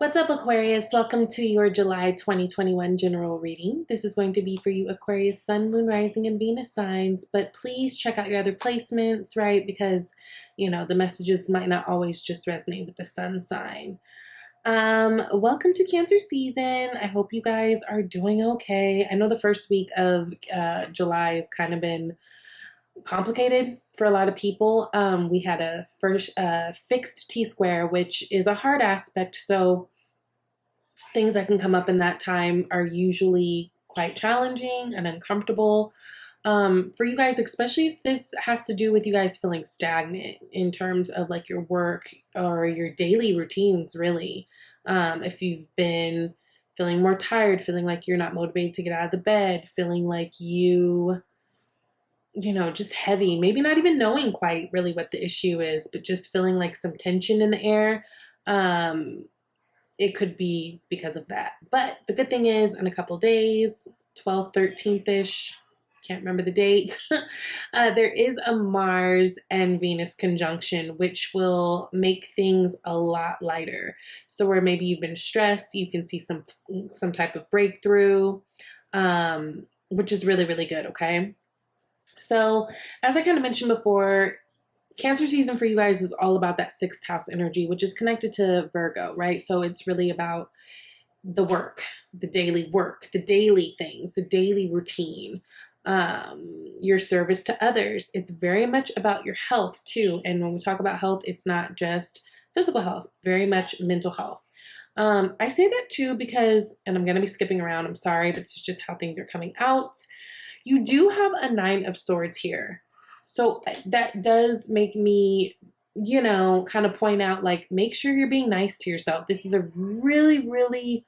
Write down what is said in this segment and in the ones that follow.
What's up, Aquarius? Welcome to your July 2021 general reading. This is going to be for you, Aquarius, Sun, Moon, Rising, and Venus signs, but please check out your other placements, right? Because, the messages might not always just resonate with the Sun sign. Welcome to Cancer season. I hope you guys are doing okay. I know the first week of July has kind of been complicated for a lot of people. We had a first fixed T-square, which is a hard aspect, so things that can come up in that time are usually quite challenging and uncomfortable. For you guys, especially if this has to do with you guys feeling stagnant in terms of like your work or your daily routines, really. If you've been feeling more tired, feeling like you're not motivated to get out of the bed, feeling like just heavy, maybe not even knowing quite really what the issue is, but just feeling like some tension in the air. It could be because of that. But the good thing is, in a couple days, 12th, 13th-ish, can't remember the date, there is a Mars and Venus conjunction, which will make things a lot lighter. So where maybe you've been stressed, you can see some type of breakthrough, which is really, really good, okay? So as I kind of mentioned before, Cancer season for you guys is all about that sixth house energy, which is connected to Virgo, right? So it's really about the work, the daily things, the daily routine, your service to others. It's very much about your health too. And when we talk about health, it's not just physical health, very much mental health. I say that too because, and I'm going to be skipping around, I'm sorry, but it's just how things are coming out. You do have a Nine of Swords here. So that does make me, kind of point out, like, make sure you're being nice to yourself. This is a really, really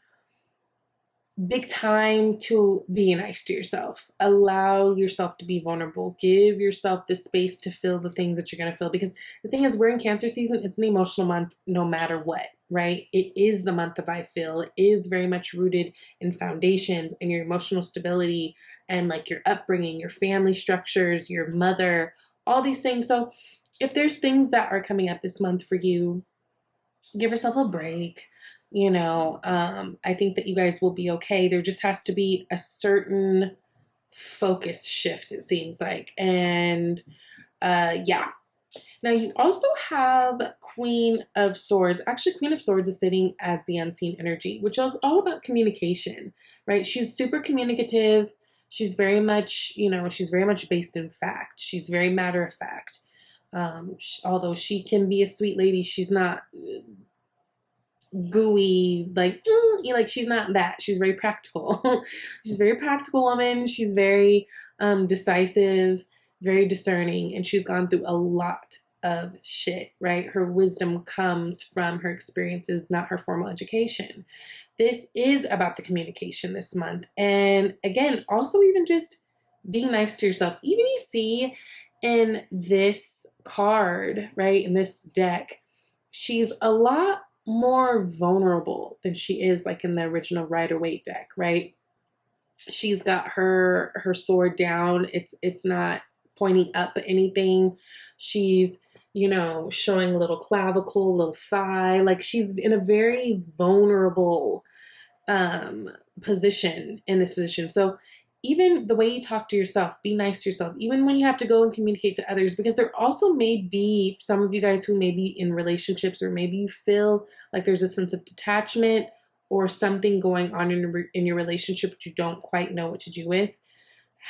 big time to be nice to yourself. Allow yourself to be vulnerable. Give yourself the space to feel the things that you're going to feel. Because the thing is, we're in Cancer season. It's an emotional month no matter what, right? It is the month of I feel. It is very much rooted in foundations and your emotional stability and like your upbringing, your family structures, your mother, all these things. So if there's things that are coming up this month for you, give yourself a break. I think that you guys will be okay. There just has to be a certain focus shift, it seems like. And yeah. Now you also have Queen of Swords. Actually, Queen of Swords is sitting as the unseen energy, which is all about communication, right? She's super communicative. She's very much, she's very much based in fact. She's very matter of fact. Although she can be a sweet lady, she's not gooey, like she's not that. She's very practical. She's a very practical woman. She's very decisive, very discerning, and she's gone through a lot of shit, right? Her wisdom comes from her experiences, not her formal education. This is about the communication this month. And again, also even just being nice to yourself. Even you see in this card, right, in this deck, she's a lot more vulnerable than she is like in the original Rider-Waite deck, right? She's got her sword down. It's not pointing up at anything. She's, showing a little clavicle, a little thigh. Like she's in a very vulnerable position in this position. So even the way you talk to yourself, be nice to yourself, even when you have to go and communicate to others, because there also may be some of you guys who may be in relationships, or maybe you feel like there's a sense of detachment or something going on in your relationship that you don't quite know what to do with.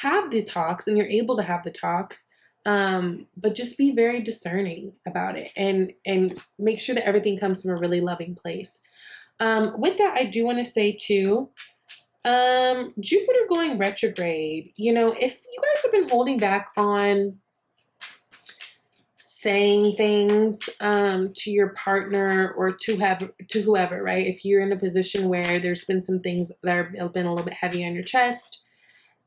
Have the talks, and you're able to have the talks, but just be very discerning about it and make sure that everything comes from a really loving place. With that, I do want to say too, Jupiter going retrograde, if you guys have been holding back on saying things to your partner or to whoever, right? If you're in a position where there's been some things that have been a little bit heavy on your chest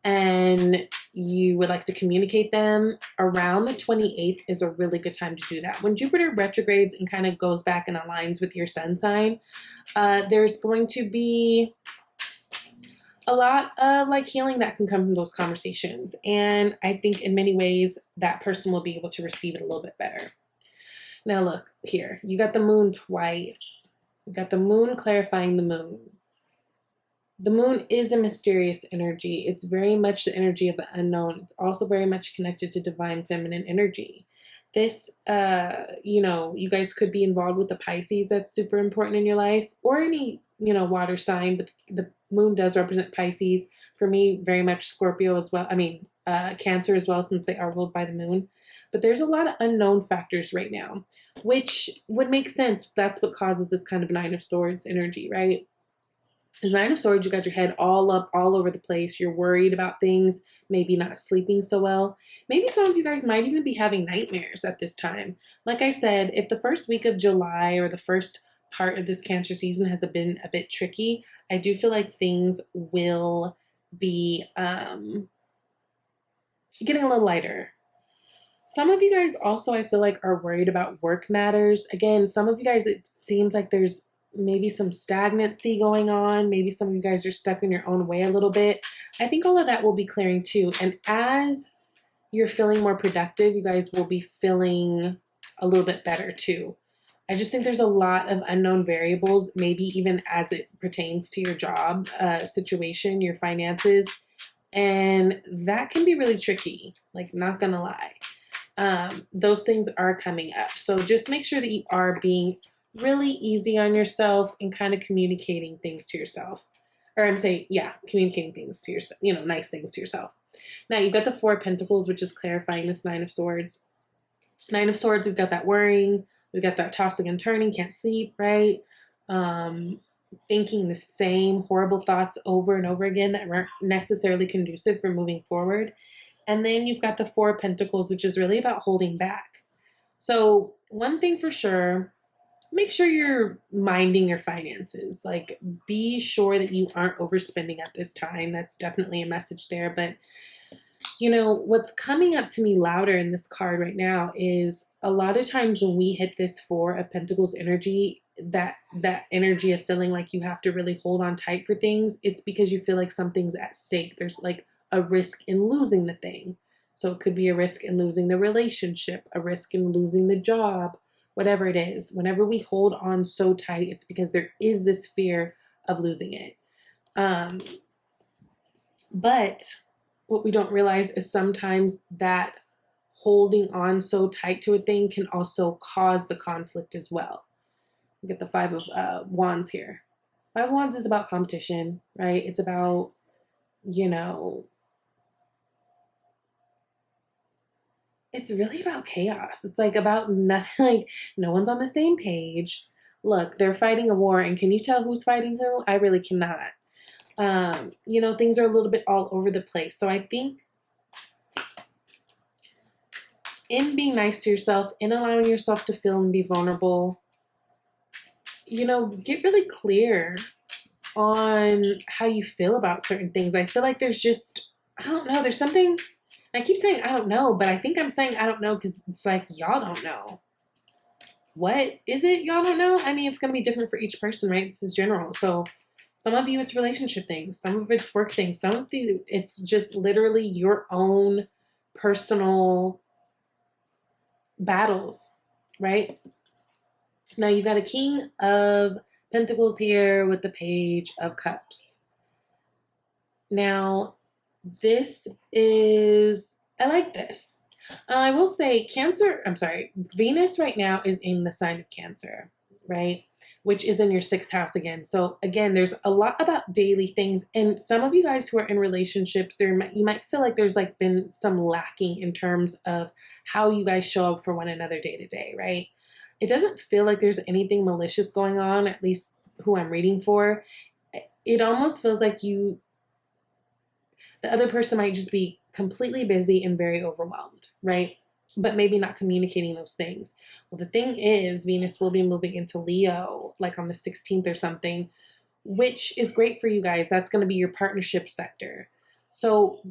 and you would like to communicate them, around the 28th is a really good time to do that. When Jupiter retrogrades and kind of goes back and aligns with your sun sign, there's going to be a lot of like healing that can come from those conversations. And I think in many ways that person will be able to receive it a little bit better. Now look here, you got the moon twice. We've got the moon clarifying the moon. The moon is a mysterious energy. It's very much the energy of the unknown. It's also very much connected to divine feminine energy. This, you guys could be involved with the Pisces that's super important in your life, or any, water sign, but the moon does represent Pisces. For me, very much Scorpio as well. I mean, Cancer as well, since they are ruled by the moon. But there's a lot of unknown factors right now, which would make sense. That's what causes this kind of Nine of Swords energy, right? Because Nine of Swords, you got your head all up, all over the place. You're worried about things, maybe not sleeping so well. Maybe some of you guys might even be having nightmares at this time. Like I said, if the first week of July or the first part of this Cancer season has been a bit tricky, I do feel like things will be getting a little lighter. Some of you guys also, I feel like, are worried about work matters. Again, some of you guys, it seems like there's maybe some stagnancy going on. Maybe some of you guys are stuck in your own way a little bit. I think all of that will be clearing too. And as you're feeling more productive, you guys will be feeling a little bit better too. I just think there's a lot of unknown variables, maybe even as it pertains to your job situation, your finances. And that can be really tricky, like, not gonna lie. Those things are coming up. So just make sure that you are being really easy on yourself and kind of communicating things to yourself. Or I'm saying, yeah, communicating things to yourself, nice things to yourself. Now you've got the Four of Pentacles, which is clarifying this Nine of Swords. Nine of Swords, we've got that worrying, we've got that tossing and turning, can't sleep, right? Thinking the same horrible thoughts over and over again that weren't necessarily conducive for moving forward. And then you've got the Four of Pentacles, which is really about holding back. So one thing for sure, make sure you're minding your finances. Like, be sure that you aren't overspending at this time. That's definitely a message there. But, what's coming up to me louder in this card right now is a lot of times when we hit this Four of Pentacles energy, that energy of feeling like you have to really hold on tight for things, it's because you feel like something's at stake. There's like a risk in losing the thing. So it could be a risk in losing the relationship, a risk in losing the job, whatever it is. Whenever we hold on so tight, it's because there is this fear of losing it. But what we don't realize is sometimes that holding on so tight to a thing can also cause the conflict as well. We get the Five of Wands here. Five of Wands is about competition, right? It's about, it's really about chaos. It's like about nothing, like no one's on the same page. Look, they're fighting a war, and can you tell who's fighting who? I really cannot. Things are a little bit all over the place. So I think in being nice to yourself, in allowing yourself to feel and be vulnerable, get really clear on how you feel about certain things. I feel like there's just, I don't know, there's something, I keep saying I don't know, but I think I'm saying I don't know because it's like, y'all don't know. What is it y'all don't know? I mean, it's going to be different for each person, right? This is general. So some of you, it's relationship things. Some of it's work things. Some of you, it's just literally your own personal battles, right? Now you've got a King of Pentacles here with the Page of Cups. Now, this is, I like this. I will say Venus right now is in the sign of Cancer, right? Which is in your 6th house again. So again, there's a lot about daily things. And some of you guys who are in relationships, you might feel like there's like been some lacking in terms of how you guys show up for one another day to day, right? It doesn't feel like there's anything malicious going on, at least who I'm reading for. It almost feels like the other person might just be completely busy and very overwhelmed, right? But maybe not communicating those things. Well, the thing is, Venus will be moving into Leo, like on the 16th or something, which is great for you guys. That's going to be your partnership sector. So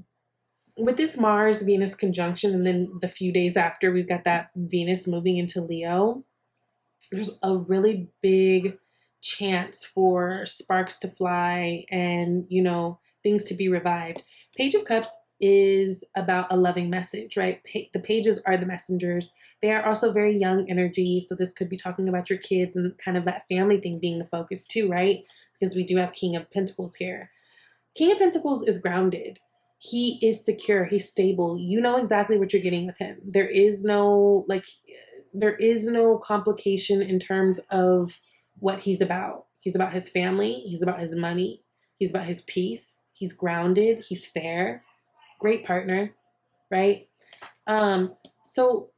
with this Mars-Venus conjunction, and then the few days after, we've got that Venus moving into Leo, there's a really big chance for sparks to fly and, things to be revived. Page of Cups is about a loving message, right? The pages are the messengers. They are also very young energy. So this could be talking about your kids and kind of that family thing being the focus too, right? Because we do have King of Pentacles here. King of Pentacles is grounded. He is secure. He's stable. You know exactly what you're getting with him. There is no complication in terms of what he's about. He's about his family. He's about his money. He's about his peace. He's grounded. He's fair. Great partner, right? So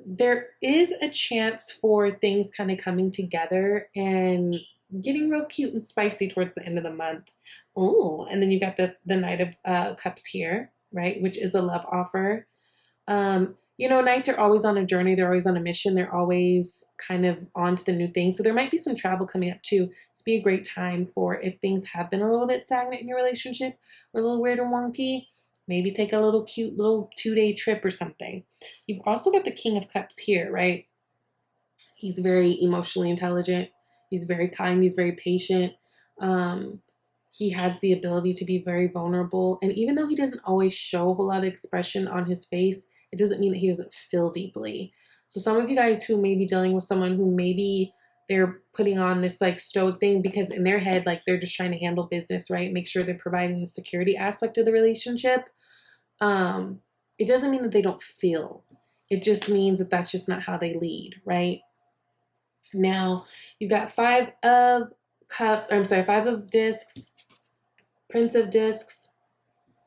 there is a chance for things kind of coming together and getting real cute and spicy towards the end of the month. Oh, and then you got the Knight of Cups here, right? Which is a love offer. Knights are always on a journey. They're always on a mission. They're always kind of on to the new thing. So there might be some travel coming up too. It's be a great time for if things have been a little bit stagnant in your relationship or a little weird and wonky, maybe take a little cute little 2-day trip or something. You've also got the King of Cups here, right? He's very emotionally intelligent. He's very kind. He's very patient. He has the ability to be very vulnerable. And even though he doesn't always show a whole lot of expression on his face, it doesn't mean that he doesn't feel deeply. So some of you guys who may be dealing with someone who maybe they're putting on this like stoic thing because in their head, like they're just trying to handle business, right? Make sure they're providing the security aspect of the relationship. It doesn't mean that they don't feel. It just means that that's just not how they lead, right? Now, you've got 5 of Discs, Prince of Discs,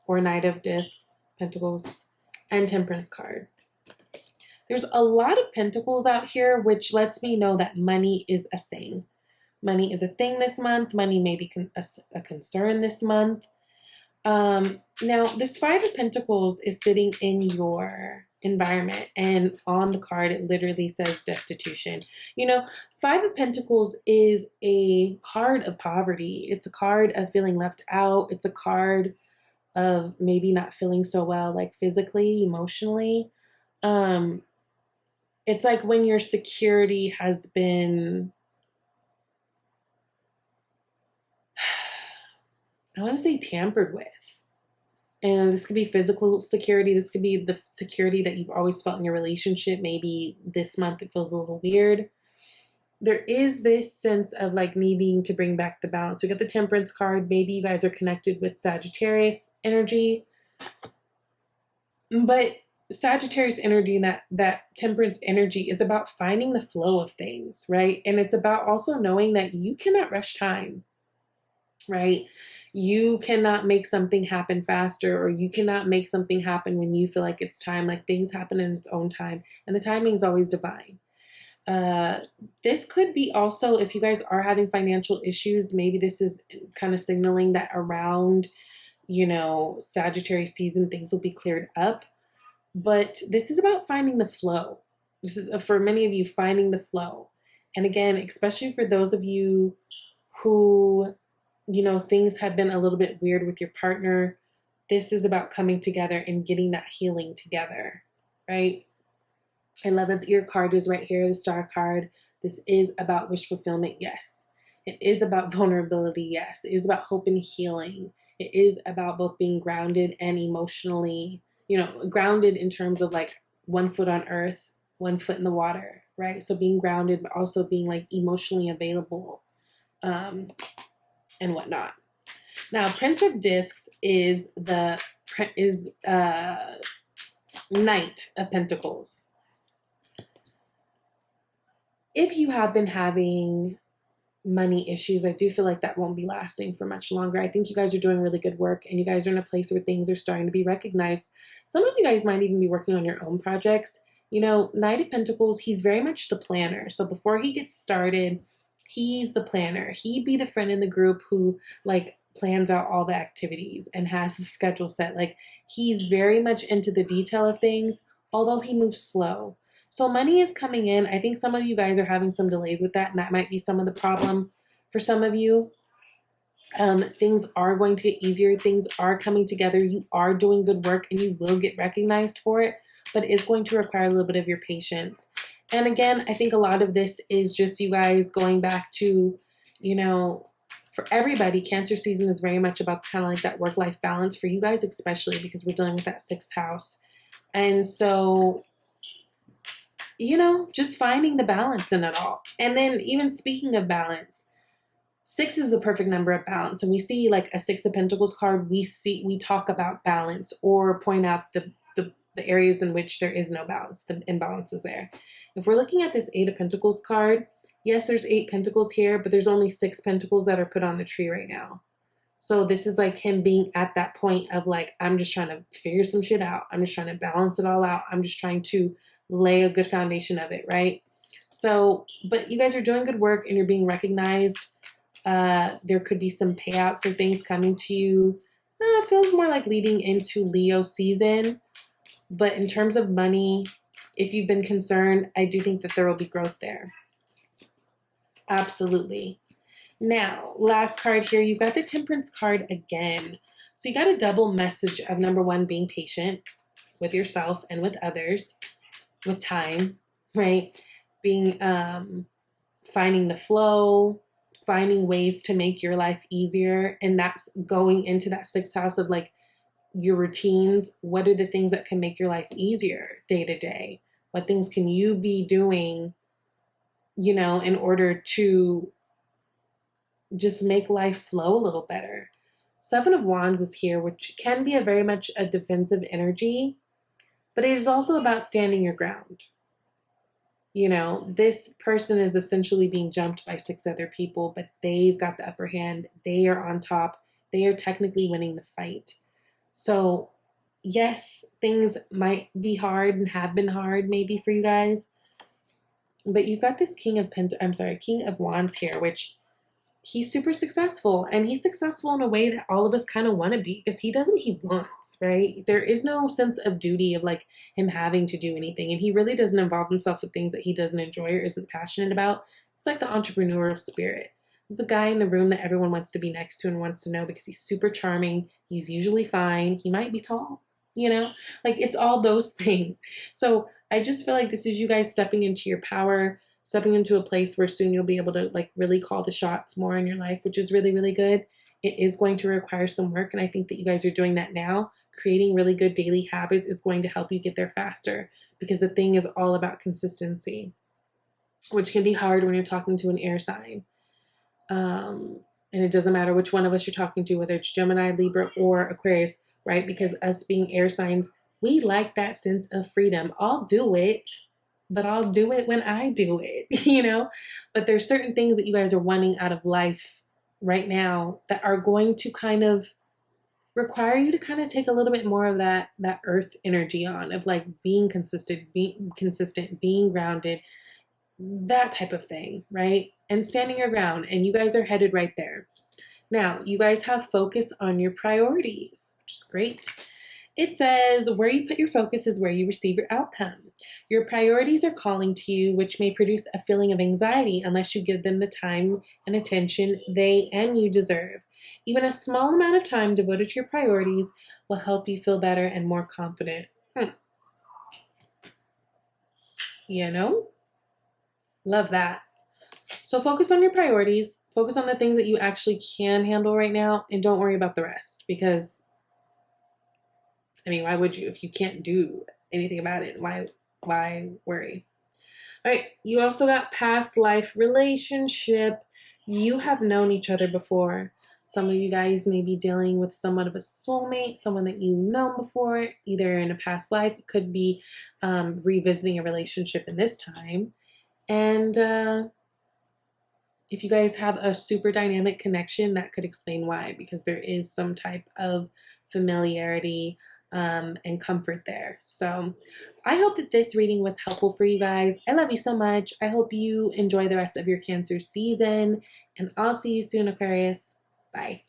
or Knight of Discs, Pentacles, and Temperance card. There's a lot of Pentacles out here, which lets me know that money is a thing. Money is a thing this month. Money may be a concern this month. Now, this 5 of Pentacles is sitting in your environment, and on the card it literally says destitution. 5 of Pentacles is a card of poverty. It's a card of feeling left out. It's a card of maybe not feeling so well, like physically, emotionally. It's like when your security has been, I want to say, tampered with. And this could be physical security. This could be the security that you've always felt in your relationship. Maybe this month it feels a little weird. There is this sense of like needing to bring back the balance. We got the Temperance card. Maybe you guys are connected with Sagittarius energy. But Sagittarius energy and that Temperance energy is about finding the flow of things, right? And it's about also knowing that you cannot rush time, right? You cannot make something happen faster, or you cannot make something happen when you feel like it's time. Like things happen in its own time, and the timing is always divine. This could be also, if you guys are having financial issues, maybe this is kind of signaling that around, Sagittarius season, things will be cleared up. But this is about finding the flow. This is, for many of you, finding the flow. And again, especially for those of you who, things have been a little bit weird with your partner, this is about coming together and getting that healing together, right? I love that your card is right here, the Star card. This is about wish fulfillment, yes. It is about vulnerability, yes. It is about hope and healing. It is about both being grounded and emotionally, grounded in terms of like 1 foot on earth, 1 foot in the water, right? So being grounded, but also being like emotionally available, and whatnot. Now, Prince of Discs is Knight of Pentacles. If you have been having money issues, I do feel like that won't be lasting for much longer. I think you guys are doing really good work, and you guys are in a place where things are starting to be recognized. Some of you guys might even be working on your own projects. Knight of Pentacles, he's very much the planner. So before he gets started, he's the planner. He'd be the friend in the group who like plans out all the activities and has the schedule set. Like he's very much into the detail of things, although he moves slow. So money is coming in. I think some of you guys are having some delays with that, and that might be some of the problem for some of you. Things are going to get easier. Things are coming together. You are doing good work, and you will get recognized for it, but it's going to require a little bit of your patience. And again, I think a lot of this is just you guys going back to, For everybody, Cancer season is very much about kind of like that work-life balance for you guys, especially because we're dealing with that 6th house. And so, you know, just finding the balance in it all. And then even speaking of balance, 6 is the perfect number of balance. And we see like a 6 of Pentacles card, we talk about balance or point out the areas in which there is no balance, the imbalances there. If we're looking at this 8 of Pentacles card, yes, there's 8 pentacles here, but there's only 6 pentacles that are put on the tree right now. So this is like him being at that point of like, I'm just trying to figure some shit out. I'm just trying to balance it all out. I'm just trying to lay a good foundation of it, right? So, but you guys are doing good work and you're being recognized. There could be some payouts or things coming to you. It feels more like leading into Leo season. But in terms of money, if you've been concerned, I do think that there will be growth there. Absolutely. Now, last card here, you got the Temperance card again. So you got a double message of number 1, being patient with yourself and with others, with time, right? Being, finding the flow, finding ways to make your life easier. And that's going into that 6th house of like, your routines. What are the things that can make your life easier day to day? What things can you be doing, you know, in order to just make life flow a little better? 7 of Wands is here, which can be very much a defensive energy, but it is also about standing your ground. You know, this person is essentially being jumped by 6 other people, but they've got the upper hand. They are on top. They are technically winning the fight. So yes, things might be hard and have been hard maybe for you guys, but you've got this King of Wands here, which he's super successful, and he's successful in a way that all of us kind of want to be, because he does what he wants, right? There is no sense of duty of like him having to do anything, and he really doesn't involve himself with things that he doesn't enjoy or isn't passionate about. It's like the entrepreneurial spirit. He's the guy in the room that everyone wants to be next to and wants to know because he's super charming. He's usually fine. He might be tall, you know, like it's all those things. So I just feel like this is you guys stepping into your power, stepping into a place where soon you'll be able to like really call the shots more in your life, which is really, really good. It is going to require some work. And I think that you guys are doing that now. Creating really good daily habits is going to help you get there faster, because the thing is all about consistency, which can be hard when you're talking to an air sign. And it doesn't matter which one of us you're talking to, whether it's Gemini, Libra, or Aquarius, right? Because us being air signs, we like that sense of freedom. I'll do it, but I'll do it when I do it, you know? But there's certain things that you guys are wanting out of life right now that are going to kind of require you to kind of take a little bit more of that earth energy on, of like being consistent, being grounded, that type of thing, right? And standing your ground, and you guys are headed right there. Now, you guys have focus on your priorities, which is great. It says, where you put your focus is where you receive your outcome. Your priorities are calling to you, which may produce a feeling of anxiety unless you give them the time and attention they and you deserve. Even a small amount of time devoted to your priorities will help you feel better and more confident. You know? Love that. So focus on your priorities, focus on the things that you actually can handle right now, and don't worry about the rest, because, I mean, why would you? If you can't do anything about it, why worry? All right, you also got past life relationship. You have known each other before. Some of you guys may be dealing with somewhat of a soulmate, someone that you've known before, either in a past life. It could be revisiting a relationship in this time. And if you guys have a super dynamic connection, that could explain why, because there is some type of familiarity and comfort there. So I hope that this reading was helpful for you guys. I love you so much. I hope you enjoy the rest of your Cancer season, and I'll see you soon, Aquarius. Bye.